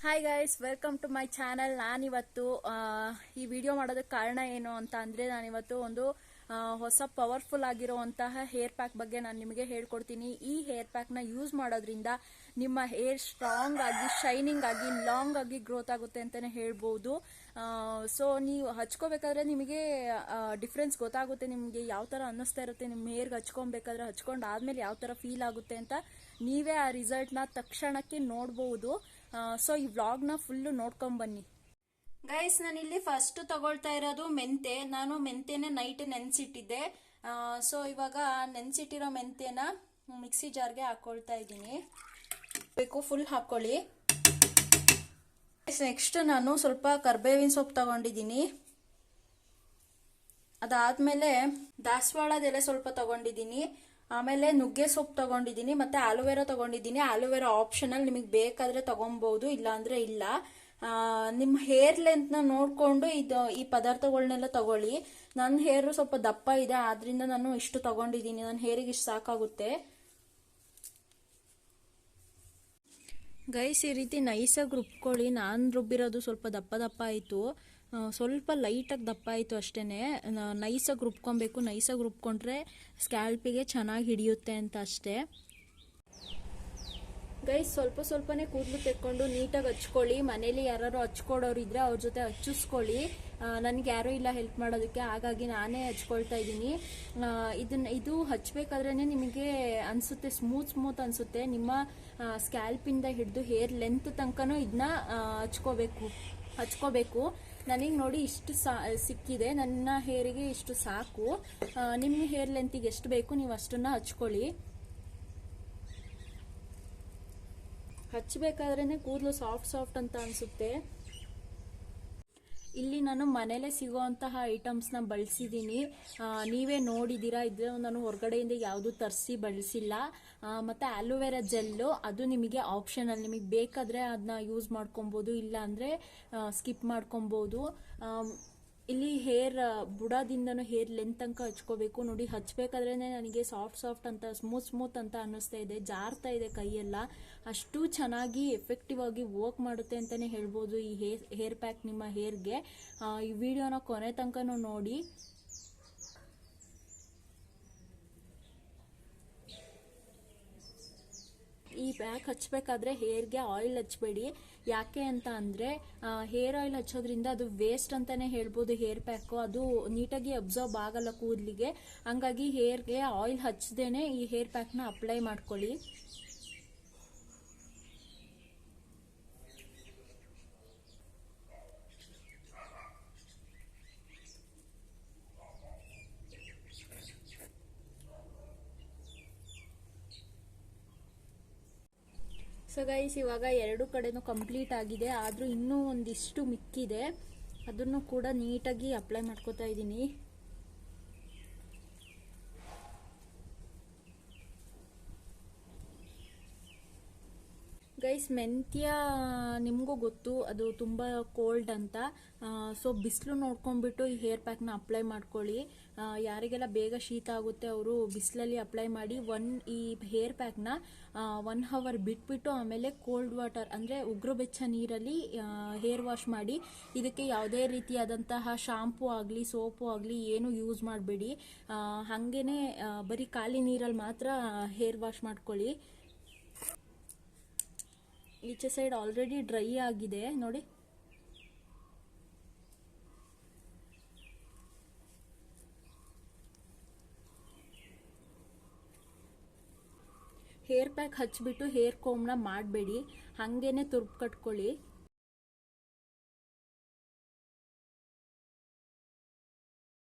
Hi guys, welcome to my channel. ನಾನಿವತ್ತು ಈ video ಮಾಡೋದಕ್ಕೆ ಕಾರಣ ಏನು ಅಂತ ಅಂದರೆ, ನಾನಿವತ್ತು ಒಂದು ಹೊಸ ಪವರ್ಫುಲ್ ಆಗಿರುವಂತಹ ಹೇರ್ ಪ್ಯಾಕ್ ಬಗ್ಗೆ ನಾನು ನಿಮಗೆ ಹೇಳ್ಕೊಡ್ತೀನಿ. ಈ ಹೇರ್ ಪ್ಯಾಕ್ನ ಯೂಸ್ ಮಾಡೋದ್ರಿಂದ ನಿಮ್ಮ ಹೇರ್ ಸ್ಟ್ರಾಂಗ್ ಆಗಿ, ಶೈನಿಂಗ್ ಆಗಿ, ಲಾಂಗ್ ಆಗಿ ಗ್ರೋತ್ ಆಗುತ್ತೆ ಅಂತಲೇ ಹೇಳ್ಬೋದು. ಸೊ ನೀವು ಹಚ್ಕೋಬೇಕಾದ್ರೆ ನಿಮಗೆ ಡಿಫ್ರೆನ್ಸ್ ಗೊತ್ತಾಗುತ್ತೆ. ನಿಮಗೆ ಯಾವ ಥರ ಅನ್ನಿಸ್ತಾ ಇರುತ್ತೆ, ನಿಮ್ಮ ಹೇರ್ಗೆ ಹಚ್ಕೊಬೇಕಾದ್ರೆ, ಹಚ್ಕೊಂಡು ಆದಮೇಲೆ ಯಾವ ಥರ ಫೀಲ್ ಆಗುತ್ತೆ ಅಂತ ನೀವೇ ಆ ರಿಸಲ್ಟ್ನ ತಕ್ಷಣಕ್ಕೆ ನೋಡ್ಬೋದು. ಸೊ ಈ ವ್ಲಾಗ್ನ ಫುಲ್ಲು ನೋಡ್ಕೊಂಬನ್ನಿ ಗೈಸ್. ನಾನಿಲ್ಲಿ ಫಸ್ಟ್ ತಗೊಳ್ತಾ ಇರೋದು ಮೆಂತೆ. ನಾನು ಮೆಂತೆನೆ ನೈಟ್ ನೆನೆಸಿಟ್ಟಿದ್ದೆ. ಸೊ ಇವಾಗ ನೆನೆಸಿಟ್ಟಿರೋ ಮೆಂತೆನ ಮಿಕ್ಸಿ ಜಾರ್ಗೆ ಹಾಕೊಳ್ತಾ ಇದ್ದೀನಿ. ಬೇಕು ಫುಲ್ ಹಾಕೊಳ್ಳಿ. ನೆಕ್ಸ್ಟ್ ನಾನು ಸ್ವಲ್ಪ ಕರ್ಬೇವಿನ ಸೊಪ್ಪು ತಗೊಂಡಿದ್ದೀನಿ. ಅದಾದ್ಮೇಲೆ ದಾಸವಾಳದೆಲೆ ಸ್ವಲ್ಪ ತಗೊಂಡಿದ್ದೀನಿ. ಆಮೇಲೆ ನುಗ್ಗೆ ಸೊಪ್ಪು ತಗೊಂಡಿದ್ದೀನಿ, ಮತ್ತೆ ಆಲೋವೆರಾ ತಗೊಂಡಿದ್ದೀನಿ. ಆಲೋವೆರಾ ಆಪ್ಷನಲ್, ನಿಮಗೆ ಬೇಕಾದ್ರೆ ತಗೊಬಹುದು, ಇಲ್ಲಾಂದ್ರೆ ಇಲ್ಲ. ನಿಮ್ಮ ಹೇರ್ ಲೆಂತ್ನ ನೋಡಿಕೊಂಡು ಈ ಪದಾರ್ಥಗಳನ್ನೆಲ್ಲ ತಗೊಳ್ಳಿ. ನನ್ನ ಹೇರು ಸ್ವಲ್ಪ ದಪ್ಪ ಇದೆ, ಆದ್ರಿಂದ ನಾನು ಇಷ್ಟು ತಗೊಂಡಿದ್ದೀನಿ. ನನ್ನ ಹೇರಿಗೆ ಇಷ್ಟು ಸಾಕಾಗುತ್ತೆ ಗೈಸ್. ಈ ರೀತಿ ನೈಸಾಗಿ ರುಬ್ಕೊಳ್ಳಿ. ನಾನು ರುಬ್ಬಿರೋದು ಸ್ವಲ್ಪ ದಪ್ಪ ದಪ್ಪ ಆಯಿತು, ಸ್ವಲ್ಪ ಲೈಟಾಗಿ ದಪ್ಪ ಆಯಿತು ಅಷ್ಟೇ. ನೈಸಾಗಿ ರುಬ್ಕೊಬೇಕು. ನೈಸಾಗಿ ರುಬ್ಕೊಂಡ್ರೆ ಸ್ಕ್ಯಾಲ್ಪಿಗೆ ಚೆನ್ನಾಗಿ ಹಿಡಿಯುತ್ತೆ ಅಂತ ಅಷ್ಟೇ ಗೈಸ್. ಸ್ವಲ್ಪನೇ ಕೂದಲು ತೆಕ್ಕೊಂಡು ನೀಟಾಗಿ ಹಚ್ಕೊಳ್ಳಿ. ಮನೇಲಿ ಯಾರು ಹಚ್ಕೊಡೋರು ಇದ್ರೆ ಅವ್ರ ಜೊತೆ ಹಚ್ಚಿಸ್ಕೊಳ್ಳಿ. ನನಗೆ ಯಾರೂ ಇಲ್ಲ ಹೆಲ್ಪ್ ಮಾಡೋದಕ್ಕೆ, ಹಾಗಾಗಿ ನಾನೇ ಹಚ್ಕೊಳ್ತಾ ಇದ್ದೀನಿ. ಇದು ಹಚ್ಬೇಕಾದ್ರೇ ನಿಮಗೆ ಅನಿಸುತ್ತೆ ಸ್ಮೂತ್ ಅನಿಸುತ್ತೆ. ನಿಮ್ಮ ಸ್ಕ್ಯಾಲ್ಪಿಂದ ಹಿಡಿದು ಹೇರ್ ಲೆಂತ್ ತನಕನೂ ಇದನ್ನ ಹಚ್ಕೋಬೇಕು. ನನಗೆ ನೋಡಿ ಇಷ್ಟು ಸಿಕ್ಕಿದೆ. ನನ್ನ ಹೇರಿಗೆ ಇಷ್ಟು ಸಾಕು. ನಿಮ್ಮ ಹೇರ್ ಲೆಂತಿಗೆ ಎಷ್ಟು ಬೇಕು ನೀವು ಅಷ್ಟನ್ನ ಹಚ್ಕೊಳ್ಳಿ. ಹಚ್ಚಬೇಕಾದ್ರೇ ಕೂದಲು ಸಾಫ್ಟ್ ಅಂತ ಅನಿಸುತ್ತೆ. ಇಲ್ಲಿ ನಾನು ಮನೇಲೆ ಸಿಗೋಂತಹ ಐಟಮ್ಸ್ನ ಬಳಸಿದ್ದೀನಿ. ನೀವೇ ನೋಡಿದ್ದೀರಾ. ಇದು ನಾನು ಹೊರಗಡೆಯಿಂದ ಯಾವುದು ತರಿಸಿ ಬಳಸಿಲ್ಲ. ಮತ್ತು ಆಲೋವೆರಾ ಜೆಲ್ಲು, ಅದು ನಿಮಗೆ ಆಪ್ಷನಲ್. ನಿಮಗೆ ಬೇಕಾದರೆ ಅದನ್ನ ಯೂಸ್ ಮಾಡ್ಕೊಬೋದು, ಇಲ್ಲ ಅಂದರೆ ಸ್ಕಿಪ್ ಮಾಡ್ಕೊಬೋದು. ಇಲ್ಲಿ ಹೇರ್ ಬುಡದಿಂದನೂ ಹೇರ್ ಲೆಂತ್ ತನಕ ಹಚ್ಕೋಬೇಕು. ನೋಡಿ, ಹಚ್ಬೇಕಾದ್ರೇ ನನಗೆ ಸಾಫ್ಟ್ ಅಂತ ಸ್ಮೂತ್ ಅಂತ ಅನ್ನಿಸ್ತಾ ಇದೆ. ಜಾರ್ತಾ ಇದೆ ಕೈಯೆಲ್ಲ. ಅಷ್ಟು ಚೆನ್ನಾಗಿ ಎಫೆಕ್ಟಿವ್ ಆಗಿ ವರ್ಕ್ ಮಾಡುತ್ತೆ ಅಂತಲೇ ಹೇಳ್ಬೋದು ಈ ಹೇರ್ ಪ್ಯಾಕ್ ನಿಮ್ಮ ಹೇರ್ಗೆ. ಈ ವಿಡಿಯೋನ ಕೊನೆ ತನಕನೂ ನೋಡಿ. ಈ ಪ್ಯಾಕ್ ಹಚ್ಚಬೇಕಾದ್ರೆ ಹೇರ್ಗೆ ಆಯಿಲ್ ಹಚ್ಚಬೇಡಿ. ಯಾಕೆ ಅಂತ ಅಂದರೆ, ಹೇರ್ ಆಯಿಲ್ ಹಚ್ಚೋದ್ರಿಂದ ಅದು ವೇಸ್ಟ್ ಅಂತಲೇ ಹೇಳ್ಬೋದು. ಹೇರ್ ಪ್ಯಾಕು ಅದು ನೀಟಾಗಿ ಅಬ್ಸರ್ವ್ ಆಗಲ್ಲ ಕೂದಲಿಗೆ. ಹಂಗಾಗಿ ಹೇರ್ಗೆ ಆಯಿಲ್ ಹಚ್ಚದೇನೆ ಈ ಹೇರ್ ಪ್ಯಾಕ್ನ ಅಪ್ಲೈ ಮಾಡ್ಕೊಳ್ಳಿ. ಸೊ ಗೈಸ್, ಇವಾಗ ಎರಡು ಕಡೆನೂ ಕಂಪ್ಲೀಟ್ ಆಗಿದೆ. ಆದರೂ ಇನ್ನೂ ಒಂದಿಷ್ಟು ಮಿಕ್ಕಿದೆ. ಅದನ್ನು ಕೂಡ ನೀಟಾಗಿ ಅಪ್ಲೈ ಮಾಡ್ಕೋತಾ ಇದ್ದೀನಿ. ಗೈಸ್, ಮೆಂತ್ಯ ನಿಮಗೂ ಗೊತ್ತು, ಅದು ತುಂಬ ಕೋಲ್ಡ್ ಅಂತ. ಸೊ ಬಿಸಿಲು ನೋಡ್ಕೊಂಡ್ಬಿಟ್ಟು ಈ ಹೇರ್ ಪ್ಯಾಕ್ನ ಅಪ್ಲೈ ಮಾಡ್ಕೊಳ್ಳಿ. ಯಾರಿಗೆಲ್ಲ ಬೇಗ ಶೀತ ಆಗುತ್ತೆ ಅವರು ಬಿಸಿಲಲ್ಲಿ ಅಪ್ಲೈ ಮಾಡಿ. ಈ ಹೇರ್ ಪ್ಯಾಕ್ನ 1 ಅವರ್ ಬಿಟ್ಬಿಟ್ಟು ಆಮೇಲೆ ಕೋಲ್ಡ್ ವಾಟರ್ ಅಂದರೆ ಉಗುರು ಬೆಚ್ಚ ನೀರಲ್ಲಿ ಹೇರ್ ವಾಶ್ ಮಾಡಿ. ಇದಕ್ಕೆ ಯಾವುದೇ ರೀತಿಯಾದಂತಹ ಶಾಂಪೂ ಆಗಲಿ ಸೋಪು ಆಗಲಿ ಏನು ಯೂಸ್ ಮಾಡಬೇಡಿ. ಹಾಗೇನೆ ಬರೀ ಖಾಲಿ ನೀರಲ್ಲಿ ಮಾತ್ರ ಹೇರ್ ವಾಶ್ ಮಾಡ್ಕೊಳ್ಳಿ. ಈಚೆ ಸೈಡ್ ಆಲ್ರೆಡಿ ಡ್ರೈ ಆಗಿದೆ ನೋಡಿ. ಹೇರ್ ಪ್ಯಾಕ್ ಹಚ್ಬಿಟ್ಟು ಹೇರ್ ಕೋಮ್ನ ಮಾಡಬೇಡಿ, ಹಾಗೇನೆ ತುರ್ಪು ಕಟ್ಕೊಳ್ಳಿ.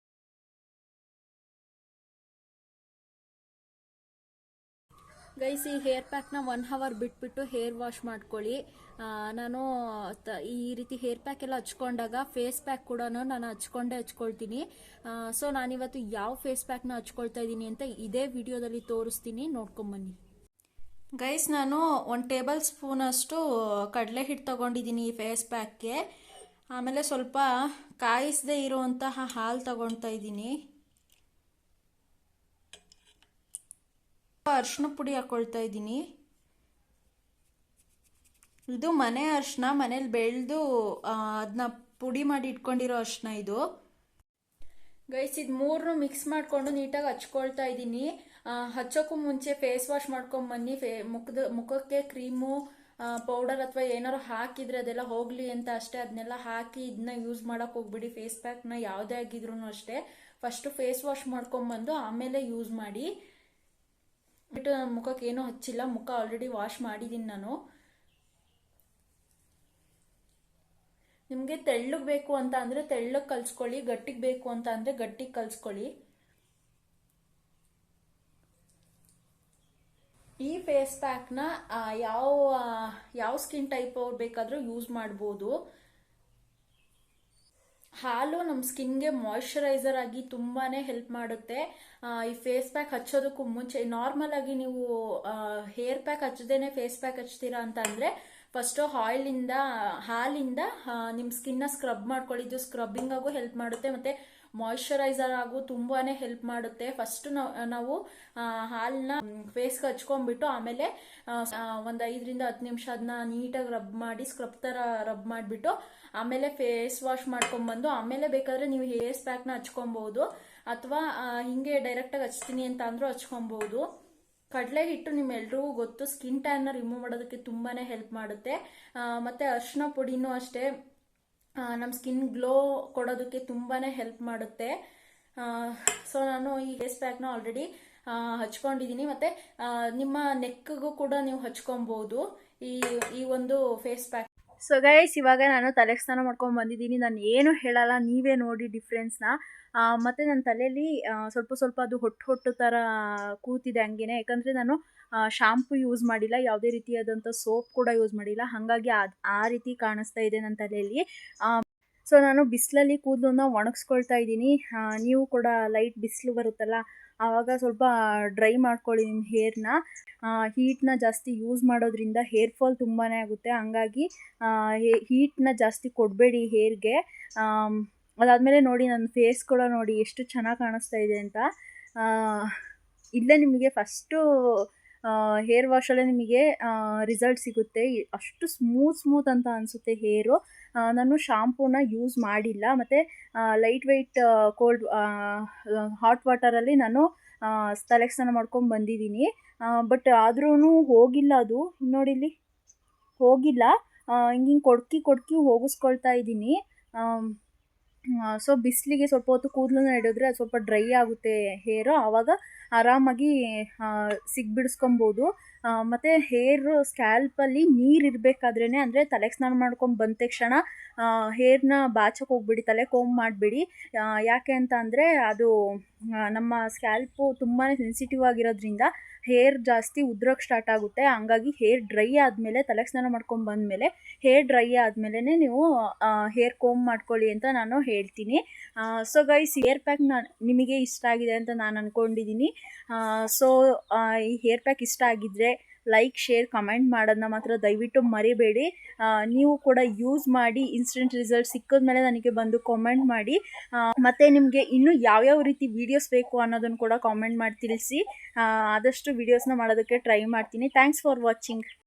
ಗೈಸ್, ಈ ಹೇರ್ ಪ್ಯಾಕ್ನ 1 ಅವರ್ ಬಿಟ್ಬಿಟ್ಟು ಹೇರ್ ವಾಶ್ ಮಾಡ್ಕೊಳ್ಳಿ. ನಾನು ಈ ರೀತಿ ಹೇರ್ ಪ್ಯಾಕ್ ಎಲ್ಲ ಹಚ್ಕೊಂಡಾಗ ಫೇಸ್ ಪ್ಯಾಕ್ ಕೂಡ ನಾನು ಹಚ್ಕೊಳ್ತೀನಿ. ಸೊ ನಾನಿವತ್ತು ಯಾವ ಫೇಸ್ ಪ್ಯಾಕ್ನ ಹಚ್ಕೊಳ್ತಾ ಇದ್ದೀನಿ ಅಂತ ಇದೇ ವಿಡಿಯೋದಲ್ಲಿ ತೋರಿಸ್ತೀನಿ, ನೋಡ್ಕೊಂಬನ್ನಿ. ಗೈಸ್, ನಾನು 1 ಟೇಬಲ್ ಸ್ಪೂನ್ ಅಷ್ಟು ಕಡಲೆ ಹಿಟ್ಟು ತಗೊಂಡಿದ್ದೀನಿ ಈ ಫೇಸ್ ಪ್ಯಾಕ್ಗೆ. ಆಮೇಲೆ ಸ್ವಲ್ಪ ಕಾಯಿಸದೇ ಇರುವಂತಹ ಹಾಲು ತಗೊಳ್ತಾ ಇದ್ದೀನಿ. ಅರಿಶಿನ ಪುಡಿ ಹಾಕೊಳ್ತಾ ಇದ್ದೀನಿ. ಇದು ಮನೆ ಅರಿಶಿನ, ಮನೇಲಿ ಬೆಳೆದು ಅದನ್ನ ಪುಡಿ ಮಾಡಿ ಇಟ್ಕೊಂಡಿರೋ ಅರಿಶಿನ ಇದು. ಗೈಸ್ ಇದು ಮೂರನ್ನು ಮಿಕ್ಸ್ ಮಾಡಿಕೊಂಡು ನೀಟಾಗಿ ಹಚ್ಕೊಳ್ತಾ ಇದ್ದೀನಿ. ಹಚ್ಚೋಕ್ಕೂ ಮುಂಚೆ ಫೇಸ್ ವಾಶ್ ಮಾಡ್ಕೊಂಡು ಬನ್ನಿ. ಮುಖಕ್ಕೆ ಕ್ರೀಮು ಪೌಡರ್ ಅಥವಾ ಏನಾರು ಹಾಕಿದ್ರೆ ಅದೆಲ್ಲ ಹೋಗ್ಲಿ ಅಂತ ಅಷ್ಟೇ. ಅದನ್ನೆಲ್ಲ ಹಾಕಿ ಇದನ್ನ ಯೂಸ್ ಮಾಡಕ್ಕೆ ಹೋಗ್ಬಿಡಿ. ಫೇಸ್ ಪ್ಯಾಕ್ನ ಯಾವುದೇ ಆಗಿದ್ರು ಅಷ್ಟೇ ಫಸ್ಟು ಫೇಸ್ ವಾಶ್ ಮಾಡ್ಕೊಂಬಂದು ಆಮೇಲೆ ಯೂಸ್ ಮಾಡಿ. ಬಿಟ್ಟು ನನ್ನ ಮುಖಕ್ಕೆ ಏನೂ ಹಚ್ಚಿಲ್ಲ, ಮುಖ ಆಲ್ರೆಡಿ ವಾಶ್ ಮಾಡಿದ್ದೀನಿ ನಾನು. ನಿಮಗೆ ತೆಳ್ಳಗೆ ಬೇಕು ಅಂತ ಅಂದರೆ ತೆಳ್ಳಗೆ ಕಲಿಸ್ಕೊಳ್ಳಿ, ಗಟ್ಟಿಗೆ ಬೇಕು ಅಂತ ಅಂದರೆ ಗಟ್ಟಿಗೆ ಕಲಿಸ್ಕೊಳ್ಳಿ. ಈ ಫೇಸ್ ಪ್ಯಾಕ್ನ ಯಾವ ಸ್ಕಿನ್ ಟೈಪ್ ಅವ್ರು ಬೇಕಾದರೂ ಯೂಸ್ ಮಾಡ್ಬೋದು. ಹಾಲು ನಮ್ಮ ಸ್ಕಿನ್ಗೆ ಮಾಯಿಶ್ಚರೈಸರ್ ಆಗಿ ತುಂಬಾ ಹೆಲ್ಪ್ ಮಾಡುತ್ತೆ. ಈ ಫೇಸ್ ಪ್ಯಾಕ್ ಹಚ್ಚೋದಕ್ಕೂ ಮುಂಚೆ ನಾರ್ಮಲ್ ಆಗಿ ನೀವು ಹೇರ್ ಪ್ಯಾಕ್ ಹಚ್ಚದೇನೆ ಫೇಸ್ ಪ್ಯಾಕ್ ಹಚ್ತೀರಾ ಅಂತ ಅಂದರೆ ಫಸ್ಟು ಹಾಲಿಂದ ನಿಮ್ಮ ಸ್ಕಿನ್ನ ಸ್ಕ್ರಬ್ ಮಾಡ್ಕೊಳ್ಳಿದ್ದು ಸ್ಕ್ರಬ್ಬಿಂಗ್ ಆಗು ಹೆಲ್ಪ್ ಮಾಡುತ್ತೆ ಮತ್ತು ಮಾಯಿಶ್ಚರೈಸರ್ ಆಗು ತುಂಬಾ ಹೆಲ್ಪ್ ಮಾಡುತ್ತೆ. ಫಸ್ಟ್ ನಾವು ಹಾಲನ್ನ ಫೇಸ್ಗೆ ಹಚ್ಕೊಂಡ್ಬಿಟ್ಟು ಆಮೇಲೆ ಒಂದು 5-10 ನಿಮಿಷ ಅದನ್ನ ನೀಟಾಗಿ ರಬ್ ಮಾಡಿ ಸ್ಕ್ರಬ್ ಥರ ರಬ್ ಮಾಡಿಬಿಟ್ಟು ಆಮೇಲೆ ಫೇಸ್ ವಾಶ್ ಮಾಡ್ಕೊಂಡ್ಬಂದು ಆಮೇಲೆ ಬೇಕಾದರೆ ನೀವು ಹೇರ್ ಪ್ಯಾಕ್ನ ಹಚ್ಕೊಬಹುದು, ಅಥವಾ ಹಿಂಗೆ ಡೈರೆಕ್ಟಾಗಿ ಹಚ್ತೀನಿ ಅಂತ ಅಂದರೂ ಹಚ್ಕೊಬಹುದು. ಕಡಲೆ ಹಿಟ್ಟು ನಿಮ್ಮೆಲ್ರಿಗೂ ಗೊತ್ತು, ಸ್ಕಿನ್ ಟ್ಯಾನ್ನ ರಿಮೂವ್ ಮಾಡೋದಕ್ಕೆ ತುಂಬಾ ಹೆಲ್ಪ್ ಮಾಡುತ್ತೆ. ಮತ್ತು ಅರಿಶಿನ ಪುಡಿನೂ ಅಷ್ಟೇ ನಮ್ಮ ಸ್ಕಿನ್ ಗ್ಲೋ ಕೊಡೋದಕ್ಕೆ ತುಂಬಾ ಹೆಲ್ಪ್ ಮಾಡುತ್ತೆ. ಸೊ ನಾನು ಈ ಫೇಸ್ ಪ್ಯಾಕ್ನ ಆಲ್ರೆಡಿ ಹಚ್ಕೊಂಡಿದ್ದೀನಿ. ಮತ್ತು ನಿಮ್ಮ ನೆಕ್ಗೂ ಕೂಡ ನೀವು ಹಚ್ಕೊಬೋದು ಈ ಒಂದು ಫೇಸ್ ಪ್ಯಾಕ್. ಸೊ ಗೈಸ್ ಇವಾಗ ನಾನು ತಲೆಗೆ ಸ್ನಾನ ಮಾಡ್ಕೊಂಡು ಬಂದಿದ್ದೀನಿ. ನಾನು ಏನು ಹೇಳಲ್ಲ, ನೀವೇ ನೋಡಿ ಡಿಫ್ರೆನ್ಸ್ನ. ಮತ್ತು ನನ್ನ ತಲೆಯಲ್ಲಿ ಸ್ವಲ್ಪ ಅದು ಹೊಟ್ಟು ಥರ ಕೂತಿದೆ ಹಂಗೇನೆ. ಯಾಕಂದರೆ ನಾನು ಶಾಂಪು ಯೂಸ್ ಮಾಡಿಲ್ಲ, ಯಾವುದೇ ರೀತಿಯಾದಂಥ ಸೋಪ್ ಕೂಡ ಯೂಸ್ ಮಾಡಿಲ್ಲ, ಹಾಗಾಗಿ ಆ ರೀತಿ ಕಾಣಿಸ್ತಾ ಇದೆ ನನ್ನ ತಲೆಯಲ್ಲಿ. ಸೊ ನಾನು ಬಿಸಿಲಲ್ಲಿ ಕೂದಲನ್ನ ಒಣಗಿಸ್ಕೊಳ್ತಾ ಇದ್ದೀನಿ. ನೀವು ಕೂಡ ಲೈಟ್ ಬಿಸಿಲು ಬರುತ್ತಲ್ಲ ಆವಾಗ ಸ್ವಲ್ಪ ಡ್ರೈ ಮಾಡ್ಕೊಳ್ಳಿ ನಿಮ್ಮ ಹೇರ್ನ. ಹೀಟ್ನ ಜಾಸ್ತಿ ಯೂಸ್ ಮಾಡೋದ್ರಿಂದ ಹೇರ್ ಫಾಲ್ ತುಂಬಾ ಆಗುತ್ತೆ, ಹಂಗಾಗಿ ಹೀಟ್ನ ಜಾಸ್ತಿ ಕೊಡಬೇಡಿ ಹೇರ್ಗೆ. ಅದಾದಮೇಲೆ ನೋಡಿ ನನ್ನ ಫೇಸ್ ಕೂಡ ನೋಡಿ ಎಷ್ಟು ಚೆನ್ನಾಗಿ ಕಾಣಿಸ್ತಾ ಇದೆ ಅಂತ. ಇಲ್ಲೇ ನಿಮಗೆ ಫಸ್ಟು ಹೇರ್ ವಾಶಲ್ಲೇ ನಿಮಗೆ ರಿಸಲ್ಟ್ ಸಿಗುತ್ತೆ. ಅಷ್ಟು ಸ್ಮೂತ್ ಅಂತ ಅನಿಸುತ್ತೆ ಹೇರು. ನಾನು ಶಾಂಪೂನ ಯೂಸ್ ಮಾಡಿಲ್ಲ, ಮತ್ತು ಲೈಟ್ ವೆಯ್ಟ್ ಹಾಟ್ ವಾಟರಲ್ಲಿ ನಾನು ತಲೆಗೆ ಸ್ನಾನ ಮಾಡ್ಕೊಂಡು ಬಂದಿದ್ದೀನಿ. ಬಟ್ ಆದ್ರೂ ಹೋಗಿಲ್ಲ, ಅದು ನೋಡಿಲ್ಲಿ ಹೋಗಿಲ್ಲ. ಹಿಂಗೆ ಕೊಡ್ಕಿ ಹೋಗಿಸ್ಕೊಳ್ತಾ ಇದ್ದೀನಿ. ಸೊ ಬಿಸಿಲಿಗೆ ಸ್ವಲ್ಪ ಹೊತ್ತು ಕೂದಲನ್ನ ಇಡಿದ್ರೆ ಅದು ಸ್ವಲ್ಪ ಡ್ರೈ ಆಗುತ್ತೆ ಹೇರು, ಆವಾಗ ಆರಾಮಾಗಿ ಸಿಗ್ಬಿಡಿಸ್ಕೊಬೋದು. ಮತ್ತು ಹೇರು ಸ್ಕ್ಯಾಲ್ಪಲ್ಲಿ ನೀರು ಇರಬೇಕಾದ್ರೇ, ಅಂದರೆ ತಲೆಗೆ ಸ್ನಾನ ಮಾಡ್ಕೊಂಡು ಬಂದ ತಕ್ಷಣ ಹೇರ್ನ ಬಾಚಕ್ಕೆ ಹೋಗ್ಬಿಡಿ, ತಲೆ ಕೋಂಬ್ ಮಾಡಿಬಿಡಿ. ಯಾಕೆ ಅಂತ ಅಂದರೆ ಅದು ನಮ್ಮ ಸ್ಕ್ಯಾಲ್ಪು ತುಂಬಾ ಸೆನ್ಸಿಟಿವ್ ಆಗಿರೋದ್ರಿಂದ ಹೇರ್ ಜಾಸ್ತಿ ಉದ್ರೋಕ್ಕೆ ಸ್ಟಾರ್ಟ್ ಆಗುತ್ತೆ. ಹಂಗಾಗಿ ಹೇರ್ ಡ್ರೈ ಆದಮೇಲೆ ತಲೆಗೆ ಸ್ನಾನ ಮಾಡ್ಕೊಂಡು ಬಂದಮೇಲೆ ಹೇರ್ ಡ್ರೈ ಆದಮೇಲೆ ನೀವು ಹೇರ್ ಕೋಂಬ್ ಮಾಡ್ಕೊಳ್ಳಿ ಅಂತ ನಾನು ಹೇಳ್ತೀನಿ. ಸೊ ಗೈಸ್ ಹೇರ್ ಪ್ಯಾಕ್ ನಿಮಗೆ ಇಷ್ಟ ಆಗಿದೆ ಅಂತ ನಾನು ಅಂದ್ಕೊಂಡಿದ್ದೀನಿ. ಸೊ ಈ ಹೇರ್ ಪ್ಯಾಕ್ ಇಷ್ಟ ಆಗಿದ್ದರೆ ಲೈಕ್, ಶೇರ್, ಕಮೆಂಟ್ ಮಾಡೋದನ್ನ ಮಾತ್ರ ದಯವಿಟ್ಟು ಮರಿಬೇಡಿ. ನೀವು ಕೂಡ ಯೂಸ್ ಮಾಡಿ ಇನ್ಸ್ಟೆಂಟ್ ರಿಸಲ್ಟ್ ಸಿಕ್ಕಿದ್ಮೇಲೆ ನನಗೆ ಬಂದು ಕಾಮೆಂಟ್ ಮಾಡಿ. ಮತ್ತು ನಿಮಗೆ ಇನ್ನೂ ಯಾವ್ಯಾವ ರೀತಿ ವೀಡಿಯೋಸ್ ಬೇಕು ಅನ್ನೋದನ್ನು ಕೂಡ ಕಾಮೆಂಟ್ ಮಾಡಿ ತಿಳಿಸಿ. ಆದಷ್ಟು ವೀಡಿಯೋಸ್ನ ಮಾಡೋದಕ್ಕೆ ಟ್ರೈ ಮಾಡ್ತೀನಿ. Thanks for watching.